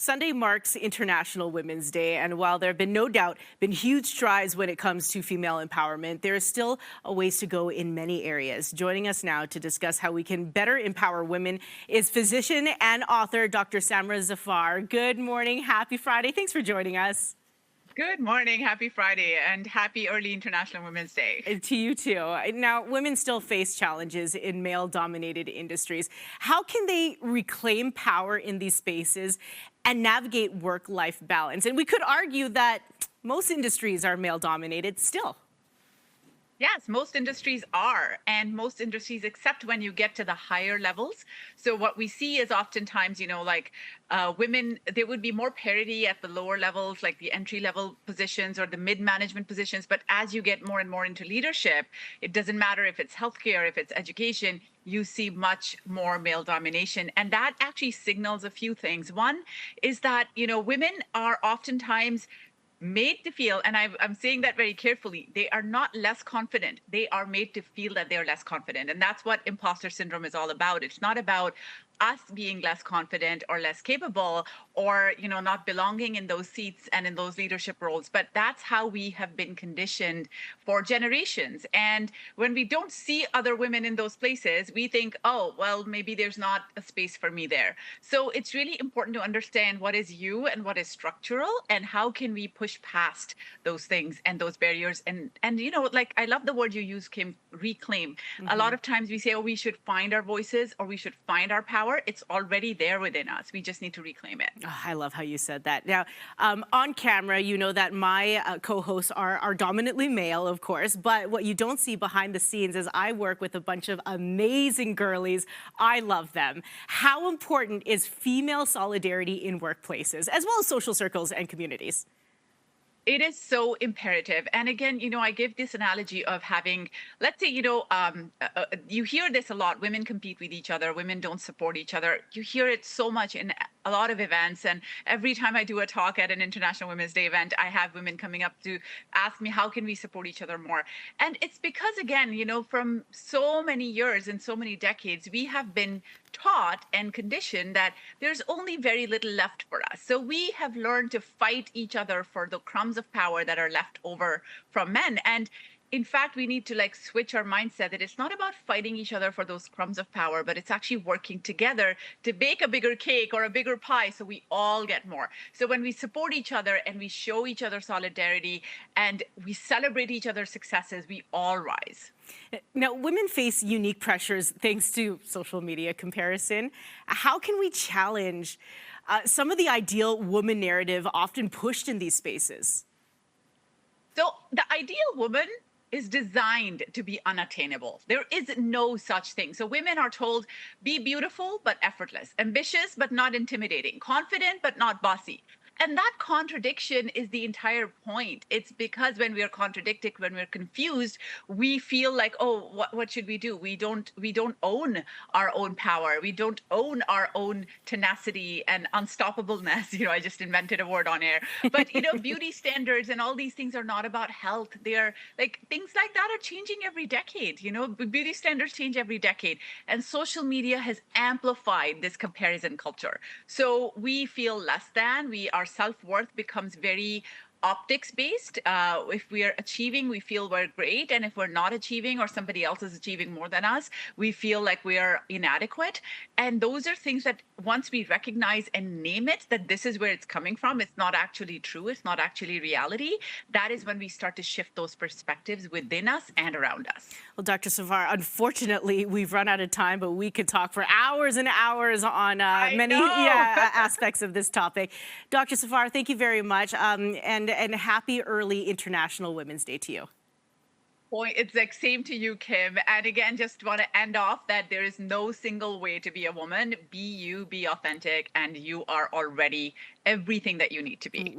Sunday marks International Women's Day, and while there have been no doubt been huge strides when it comes to female empowerment, there is still a ways to go in many areas. Joining us now to discuss how we can better empower women is physician and author Dr. Samra Zafar. Good morning, happy Friday. Thanks for joining us. Good morning, happy Friday, and happy early International Women's Day. And to you too. Now, women still face challenges in male-dominated industries. How can they reclaim power in these spaces and navigate work-life balance? And we could argue that most industries are male-dominated still. Yes, most industries are, and most industries, except when you get to the higher levels. So what we see is oftentimes, women, there would be more parity at the lower levels, like the entry level positions or the mid management positions. But as you get more and more into leadership, it doesn't matter if it's healthcare, if it's education, you see much more male domination. And that actually signals a few things. One is that, women are oftentimes made to feel, and I'm saying that very carefully, they are not less confident. They are made to feel that they're less confident. And that's what imposter syndrome is all about. It's not about us being less confident or less capable or, not belonging in those seats and in those leadership roles. But that's how we have been conditioned for generations. And when we don't see other women in those places, we think, oh, well, maybe there's not a space for me there. So it's really important to understand what is you and what is structural and how can we push past those things and those barriers. And like I love the word you use, Kim, reclaim. A lot of times we say, oh, we should find our voices or we should find our power. It's already there within us. We just need to reclaim it. Oh, I love how you said that. Now, on camera, you know that my co-hosts are dominantly male, of course, but what you don't see behind the scenes is I work with a bunch of amazing girlies. I love them. How important is female solidarity in workplaces, as well as social circles and communities? It is so imperative. And again, I give this analogy of having, let's say, you hear this a lot. Women compete with each other. Women don't support each other. You hear it so much in a lot of events. And every time I do a talk at an International Women's Day event, I have women coming up to ask me, how can we support each other more? And it's because, again, from so many years and so many decades, we have been taught and conditioned that there's only very little left for us. So we have learned to fight each other for the crumbs of power that are left over from men. And in fact, we need to switch our mindset that it's not about fighting each other for those crumbs of power, but it's actually working together to bake a bigger cake or a bigger pie so we all get more. So when we support each other and we show each other solidarity and we celebrate each other's successes, we all rise. Now, women face unique pressures thanks to social media comparison. How can we challenge some of the ideal woman narrative often pushed in these spaces? So the ideal woman is designed to be unattainable. There is no such thing. So women are told, be beautiful, but effortless, ambitious, but not intimidating, confident, but not bossy. And that contradiction is the entire point. It's because when we are contradicted, when we're confused, we feel like, oh, what should we do? We don't own our own power. We don't own our own tenacity and unstoppableness. I just invented a word on air. But beauty standards and all these things are not about health. They're things like that are changing every decade. Beauty standards change every decade. And social media has amplified this comparison culture. So we feel less than, our self-worth becomes very optics based. If we are achieving, we feel we're great. And if we're not achieving or somebody else is achieving more than us, we feel like we are inadequate. And those are things that once we recognize and name it, that this is where it's coming from, it's not actually true, it's not actually reality, that is when we start to shift those perspectives within us and around us. Well, Dr. Zafar, unfortunately, we've run out of time, but we could talk for hours and hours on many aspects of this topic. Dr. Zafar, thank you very much. And happy early International Women's Day to you. Point. It's same to you, Kim. And again, just want to end off that there is no single way to be a woman. Be you, be authentic, and you are already everything that you need to be.